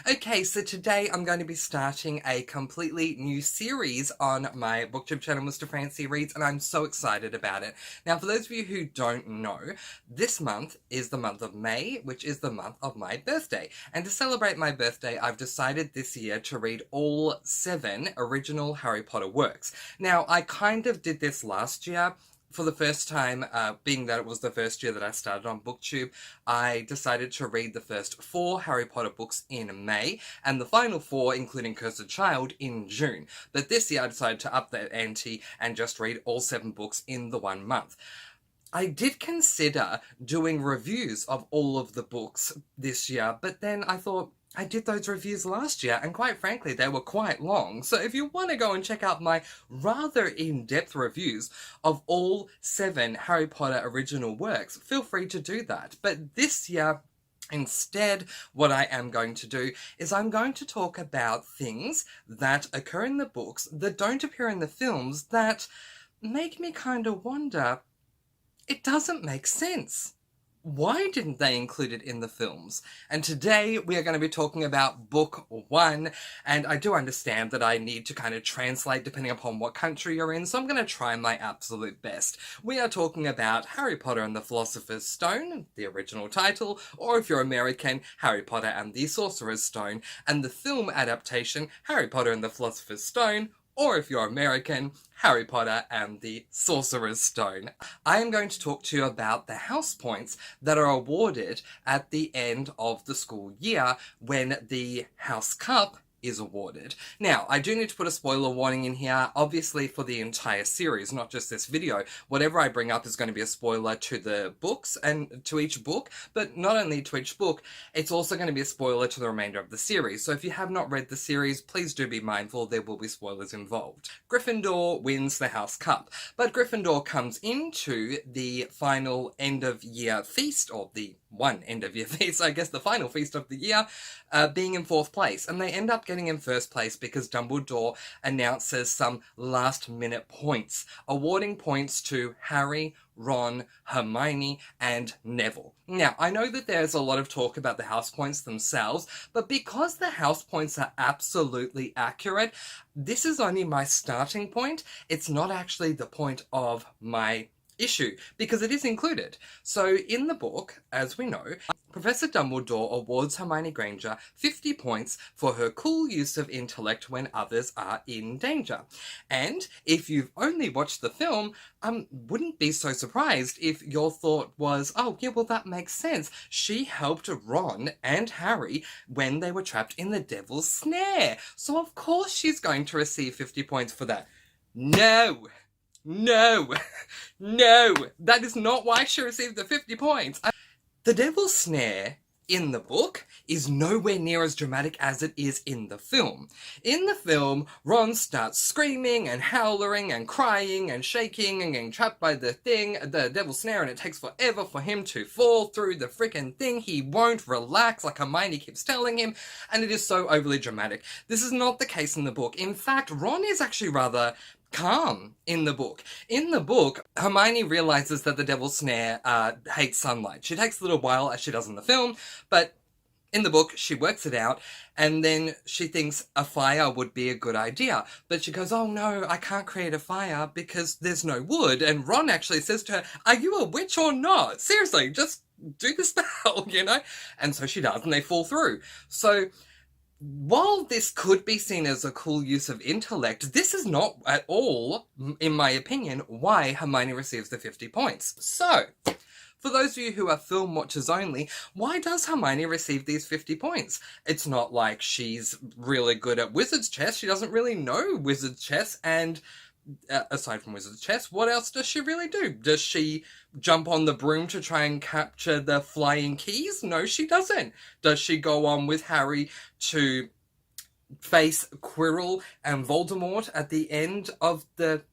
Okay, so today I'm going to be starting a completely new series on my booktube channel, Mr. Francy Reads, and I'm so excited about it. Now, for those of you who don't know, this month is the month of May, which is the month of my birthday. And to celebrate my birthday, I've decided this year to read all 7 original Harry Potter works. Now, I kind of did this last year. For the first time, being that it was the first year that I started on BookTube, I decided to read the first 4 Harry Potter books in May, and the final 4, including Cursed Child, in June. But this year I decided to up that ante and just read all 7 books in the 1 month. I did consider doing reviews of all of the books this year, but then I thought, I did those reviews last year, and quite frankly, they were quite long. So if you want to go and check out my rather in-depth reviews of all 7 Harry Potter original works, feel free to do that. But this year, instead, what I am going to do is I'm going to talk about things that occur in the books that don't appear in the films that make me kind of wonder, it doesn't make sense. Why didn't they include it in the films? And today we are going to be talking about book 1, and I do understand that I need to kind of translate depending upon what country you're in, so I'm going to try my absolute best. We are talking about Harry Potter and the Philosopher's Stone, the original title, or if you're American, Harry Potter and the Sorcerer's Stone, and the film adaptation, Harry Potter and the Philosopher's Stone, or if you're American, Harry Potter and the Sorcerer's Stone. I am going to talk to you about the house points that are awarded at the end of the school year when the House Cup is awarded. Now, I do need to put a spoiler warning in here, obviously for the entire series, not just this video. Whatever I bring up is going to be a spoiler to the books and to each book, but not only to each book, it's also going to be a spoiler to the remainder of the series. So if you have not read the series, please do be mindful, there will be spoilers involved. Gryffindor wins the House Cup, but Gryffindor comes into the final end-of-year feast, or the one end-of-year feast, I guess the final feast of the year, being in 4th place. And they end up getting in 1st place because Dumbledore announces some last-minute points, awarding points to Harry, Ron, Hermione, and Neville. Now, I know that there's a lot of talk about the house points themselves, but because the house points are absolutely accurate, this is only my starting point. It's not actually the point of my issue, because it is included. So in the book, as we know, Professor Dumbledore awards Hermione Granger 50 points for her cool use of intellect when others are in danger. And if you've only watched the film, wouldn't be so surprised if your thought was, oh yeah, well that makes sense. She helped Ron and Harry when they were trapped in the Devil's Snare. So of course she's going to receive 50 points for that. No! No! No! That is not why she received the 50 points! The Devil's Snare in the book is nowhere near as dramatic as it is in the film. In the film, Ron starts screaming and howling and crying and shaking and getting trapped by the Devil's Snare, and it takes forever for him to fall through the frickin' thing. He won't relax, like Hermione keeps telling him, and it is so overly dramatic. This is not the case in the book. In fact, Ron is actually rather calm in the book. In the book, Hermione realizes that the Devil's Snare hates sunlight. She takes a little while, as she does in the film, but in the book, she works it out, and then she thinks a fire would be a good idea. But she goes, oh no, I can't create a fire because there's no wood. And Ron actually says to her, are you a witch or not? Seriously, just do the spell, you know? And so she does, and they fall through. So while this could be seen as a cool use of intellect, this is not at all, in my opinion, why Hermione receives the 50 points. So, for those of you who are film watchers only, why does Hermione receive these 50 points? It's not like she's really good at wizard's chess. She doesn't really know wizard's chess, and aside from wizard's chess, what else does she really do? Does she jump on the broom to try and capture the flying keys? No, she doesn't. Does she go on with Harry to face Quirrell and Voldemort at the end of the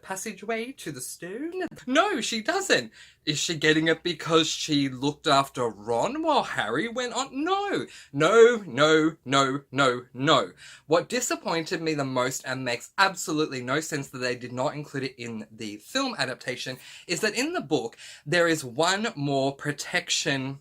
passageway to the stone? No, she doesn't. Is she getting it because she looked after Ron while Harry went on? No. No, no, no, no, no. What disappointed me the most, and makes absolutely no sense that they did not include it in the film adaptation, is that in the book, there is one more protection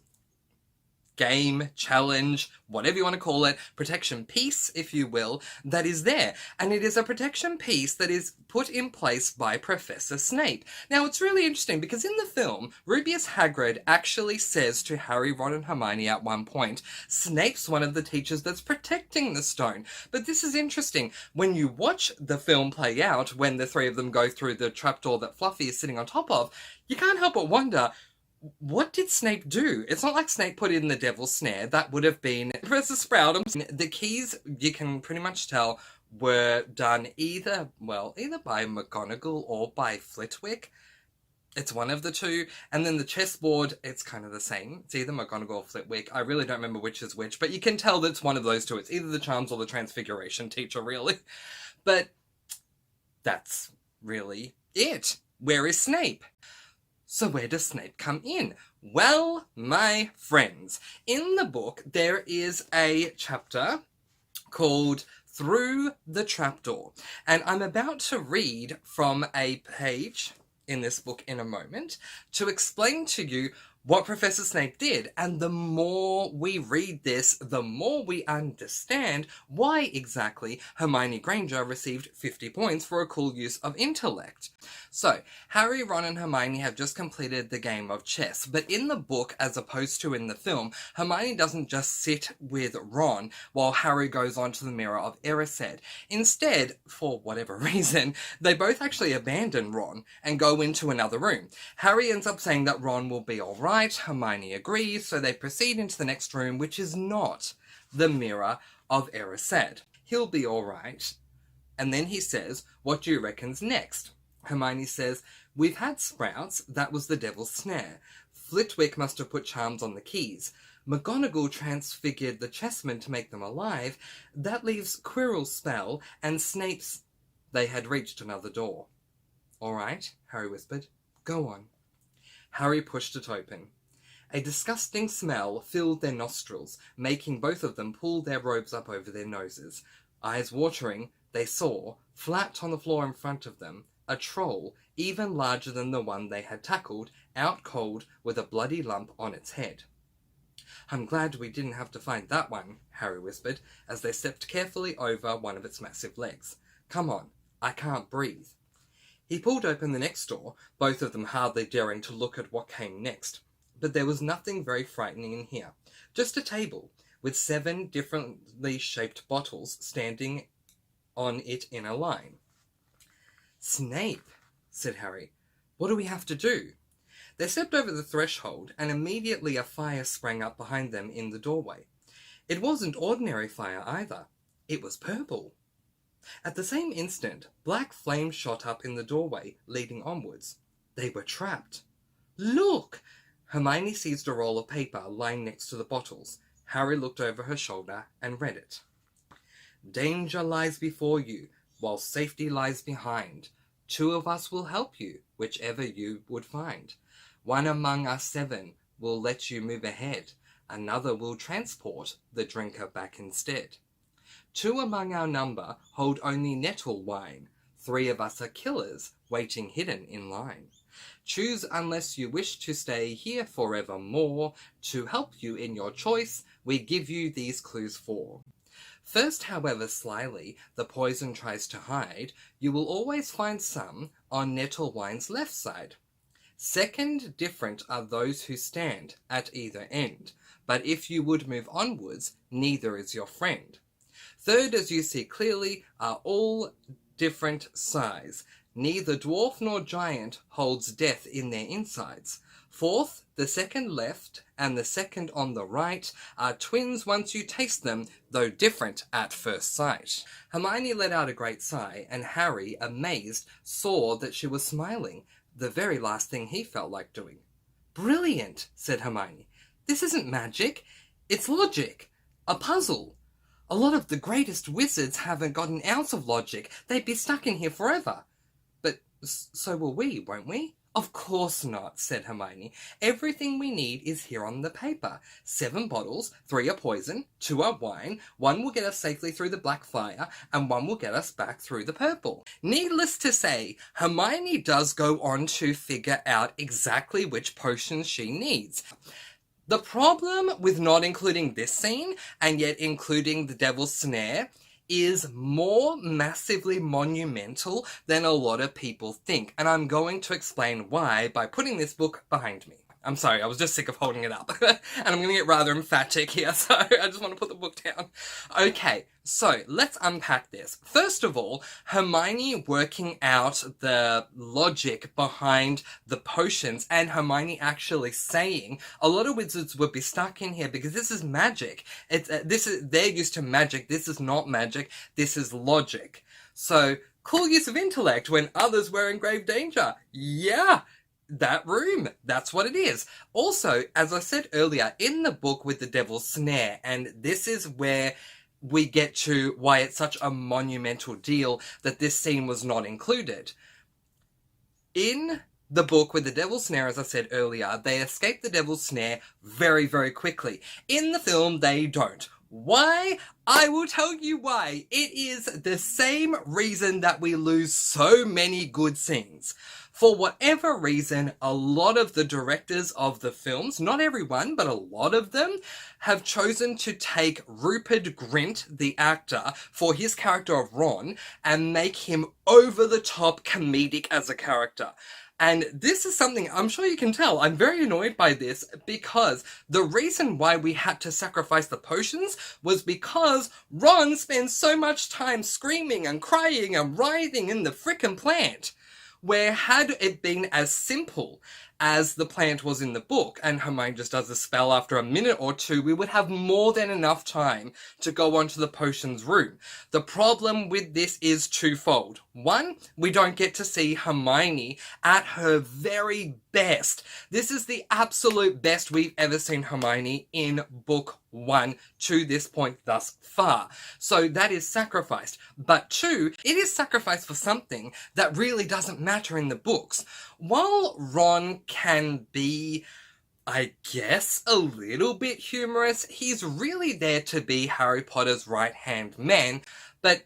game, challenge, whatever you want to call it, protection piece, if you will, that is there. And it is a protection piece that is put in place by Professor Snape. Now, it's really interesting because in the film, Rubeus Hagrid actually says to Harry, Ron, and Hermione at one point, Snape's one of the teachers that's protecting the stone. But this is interesting. When you watch the film play out, when the three of them go through the trapdoor that Fluffy is sitting on top of, you can't help but wonder, what did Snape do? It's not like Snape put in the devil's snare. That would have been Professor Sprout. The keys, you can pretty much tell, were done either by McGonagall or by Flitwick. It's one of the two. And then the chessboard, it's kind of the same. It's either McGonagall or Flitwick. I really don't remember which is which, but you can tell that it's one of those two. It's either the Charms or the Transfiguration teacher, really. But that's really it. Where is Snape? So where does Snape come in? Well, my friends, in the book there is a chapter called Through the Trapdoor. And I'm about to read from a page in this book in a moment to explain to you what Professor Snape did. And the more we read this, the more we understand why exactly Hermione Granger received 50 points for a cool use of intellect. So, Harry, Ron, and Hermione have just completed the game of chess, but in the book, as opposed to in the film, Hermione doesn't just sit with Ron while Harry goes on to the Mirror of Erised. Instead, for whatever reason, they both actually abandon Ron and go into another room. Harry ends up saying that Ron will be alright. Hermione agrees, so they proceed into the next room, which is not the Mirror of Erised. He'll be alright. And then he says, what do you reckon's next? Hermione says, we've had sprouts, that was the devil's snare. Flitwick must have put charms on the keys. McGonagall transfigured the chessmen to make them alive. That leaves Quirrell's spell, and Snape's... They had reached another door. Alright, Harry whispered. Go on. Harry pushed it open. A disgusting smell filled their nostrils, making both of them pull their robes up over their noses. Eyes watering, they saw, flat on the floor in front of them, a troll, even larger than the one they had tackled, out cold with a bloody lump on its head. I'm glad we didn't have to find that one, Harry whispered, as they stepped carefully over one of its massive legs. Come on, I can't breathe. He pulled open the next door, both of them hardly daring to look at what came next. But there was nothing very frightening in here. Just a table, with 7 differently shaped bottles standing on it in a line. Snape, said Harry. What do we have to do? They stepped over the threshold, and immediately a fire sprang up behind them in the doorway. It wasn't ordinary fire either. It was purple. At the same instant, black flames shot up in the doorway, leading onwards. They were trapped. Look! Hermione seized a roll of paper lying next to the bottles. Harry looked over her shoulder and read it. Danger lies before you, while safety lies behind. 2 of us will help you, whichever you would find. 1 among us 7 will let you move ahead. Another will transport the drinker back instead. 2 among our number hold only nettle wine. 3 of us are killers, waiting hidden in line. Choose unless you wish to stay here forevermore. To help you in your choice, we give you these clues 4. First, however slyly the poison tries to hide, you will always find some on nettle wine's left side. Second, different are those who stand at either end, but if you would move onwards, neither is your friend. Third, as you see clearly, are all different size. Neither dwarf nor giant holds death in their insides. Fourth, the second left and the second on the right are twins once you taste them, though different at first sight. Hermione let out a great sigh, and Harry, amazed, saw that she was smiling, the very last thing he felt like doing. Brilliant, said Hermione. This isn't magic, it's logic. A puzzle. A lot of the greatest wizards haven't got an ounce of logic. They'd be stuck in here forever. But so will we, won't we? Of course not, said Hermione. Everything we need is here on the paper. 7 bottles, 3 are poison, 2 are wine, 1 will get us safely through the black fire, and 1 will get us back through the purple. Needless to say, Hermione does go on to figure out exactly which potions she needs. The problem with not including this scene, and yet including the Devil's Snare, is more massively monumental than a lot of people think. And I'm going to explain why by putting this book behind me. I'm sorry, I was just sick of holding it up. And I'm going to get rather emphatic here, so I just want to put the book down. Okay, so let's unpack this. First of all, Hermione working out the logic behind the potions, and Hermione actually saying a lot of wizards would be stuck in here because this is magic. They're used to magic. This is not magic. This is logic. So cool use of intellect when others were in grave danger. Yeah. That room, that's what it is. Also, as I said earlier, in the book with the Devil's Snare, and this is where we get to why it's such a monumental deal that this scene was not included. In the book with the Devil's Snare, as I said earlier, they escape the Devil's Snare very, very quickly. In the film, they don't. Why? I will tell you why. It is the same reason that we lose so many good scenes. For whatever reason, a lot of the directors of the films, not everyone, but a lot of them, have chosen to take Rupert Grint, the actor, for his character of Ron, and make him over-the-top comedic as a character. And this is something, I'm sure you can tell, I'm very annoyed by this, because the reason why we had to sacrifice the potions was because Ron spends so much time screaming and crying and writhing in the frickin' plant. Where had it been as simple as the plant was in the book, and Hermione just does a spell after a minute or two, we would have more than enough time to go onto the potions room. The problem with this is twofold. One, we don't get to see Hermione at her very best. This is the absolute best we've ever seen Hermione in book 1 to this point thus far. So that is sacrificed. But 2, it is sacrificed for something that really doesn't matter in the books. While Ron can be, I guess, a little bit humorous, he's really there to be Harry Potter's right-hand man, but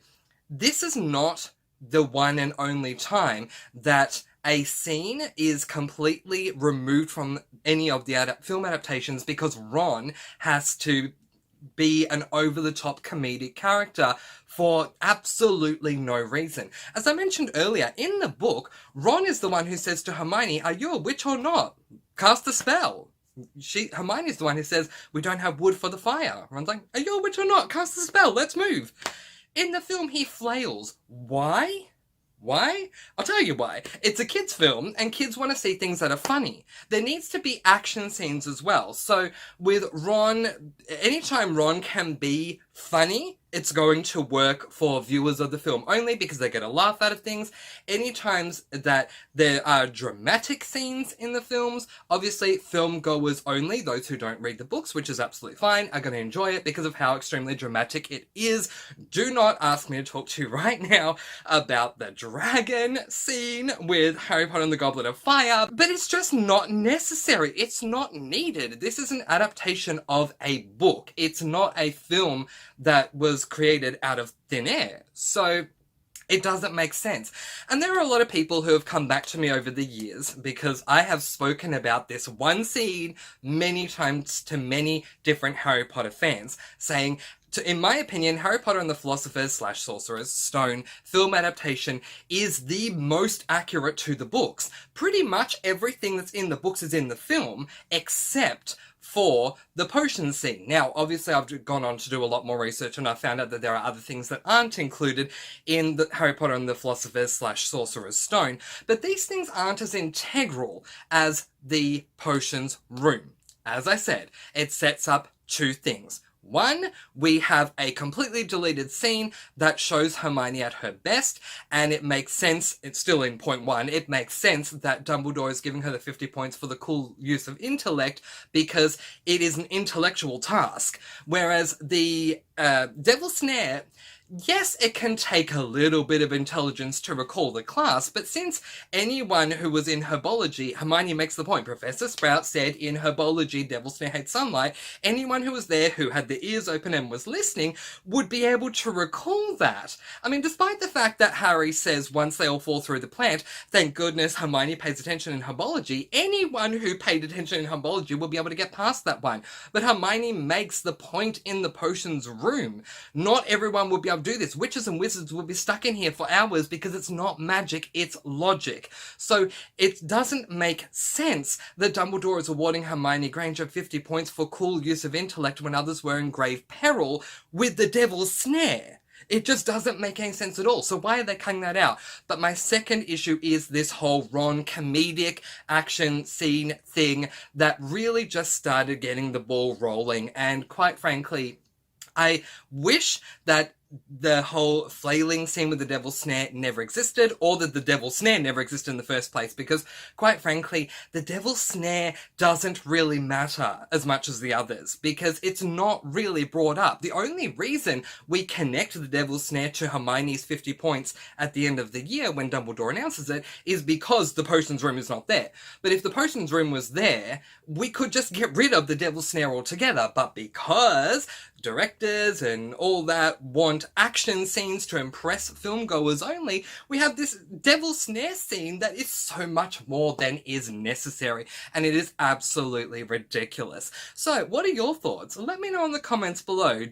this is not the one and only time that a scene is completely removed from any of the film adaptations because Ron has to be an over-the-top comedic character for absolutely no reason. As I mentioned earlier, in the book, Ron is the one who says to Hermione, "Are you a witch or not? Cast the spell." Hermione's the one who says, "We don't have wood for the fire." Ron's like, "Are you a witch or not? Cast the spell, let's move." In the film, he flails. Why? Why? I'll tell you why. It's a kids' film, and kids want to see things that are funny. There needs to be action scenes as well. So with Ron, anytime Ron can be funny, it's going to work for viewers of the film only because they get a laugh out of things. Any times that there are dramatic scenes in the films, obviously film goers only, those who don't read the books, which is absolutely fine, are going to enjoy it because of how extremely dramatic it is. Do not ask me to talk to you right now about the dragon scene with Harry Potter and the Goblet of Fire, but it's just not necessary. It's not needed. This is an adaptation of a book. It's not a film that was created out of thin air. So it doesn't make sense. And there are a lot of people who have come back to me over the years because I have spoken about this one scene many times to many different Harry Potter fans, saying, in my opinion, Harry Potter and the Philosophers / Sorcerer's Stone film adaptation is the most accurate to the books. Pretty much everything that's in the books is in the film, except for the potion scene. Now, obviously, I've gone on to do a lot more research and I found out that there are other things that aren't included in the Harry Potter and the Philosophers / Sorcerer's Stone, but these things aren't as integral as the potions room. As I said, it sets up two things. One, we have a completely deleted scene that shows Hermione at her best, and it makes sense, it's still in point 1, it makes sense that Dumbledore is giving her the 50 points for the cool use of intellect because it is an intellectual task. Whereas the Devil's Snare, Yes, it can take a little bit of intelligence to recall the class, but since anyone who was in herbology, Hermione makes the point, Professor Sprout said in herbology, Devil's Snare hates sunlight, anyone who was there who had their ears open and was listening would be able to recall that. I mean, despite the fact that Harry says once they all fall through the plant, thank goodness Hermione pays attention in herbology, anyone who paid attention in herbology will be able to get past that one. But Hermione makes the point in the potions room. Not everyone will be able to do this. Witches and wizards will be stuck in here for hours because it's not magic, it's logic. So it doesn't make sense that Dumbledore is awarding Hermione Granger 50 points for cool use of intellect when others were in grave peril with the Devil's Snare. It just doesn't make any sense at all. So why are they cutting that out? But my second issue is this whole Ron comedic action scene thing that really just started getting the ball rolling. And quite frankly, I wish that the whole flailing scene with the Devil's Snare never existed, or that the Devil's Snare never existed in the first place, because, quite frankly, the Devil's Snare doesn't really matter as much as the others, because it's not really brought up. The only reason we connect the Devil's Snare to Hermione's 50 points at the end of the year when Dumbledore announces it is because the potions room is not there. But if the potions room was there, we could just get rid of the Devil's Snare altogether, but because directors and all that want action scenes to impress filmgoers only, we have this Devil's Snare scene that is so much more than is necessary, and it is absolutely ridiculous. So, what are your thoughts? Let me know in the comments below.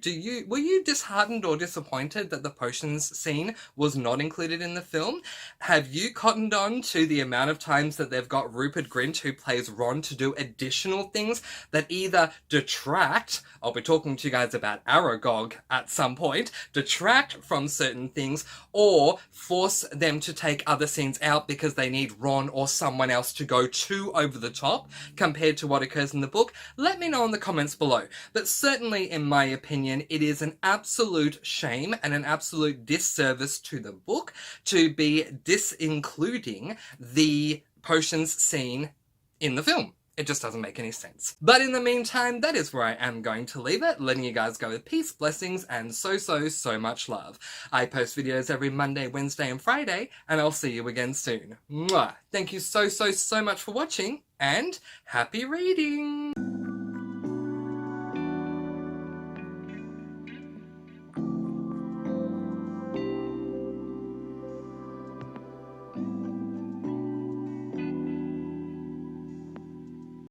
Were you disheartened or disappointed that the potions scene was not included in the film? Have you cottoned on to the amount of times that they've got Rupert Grint, who plays Ron, to do additional things that either detract, I'll be talking to you guys about Aragog at some point, detract from certain things, or force them to take other scenes out because they need Ron or someone else to go too over the top compared to what occurs in the book? Let me know in the comments below. But certainly, in my opinion, it is an absolute shame and an absolute disservice to the book to be disincluding the potions scene in the film. It just doesn't make any sense. But in the meantime, that is where I am going to leave it, letting you guys go with peace, blessings, and so much love. I post videos every Monday, Wednesday, and Friday, and I'll see you again soon. Mwah! Thank you so much for watching, and happy reading!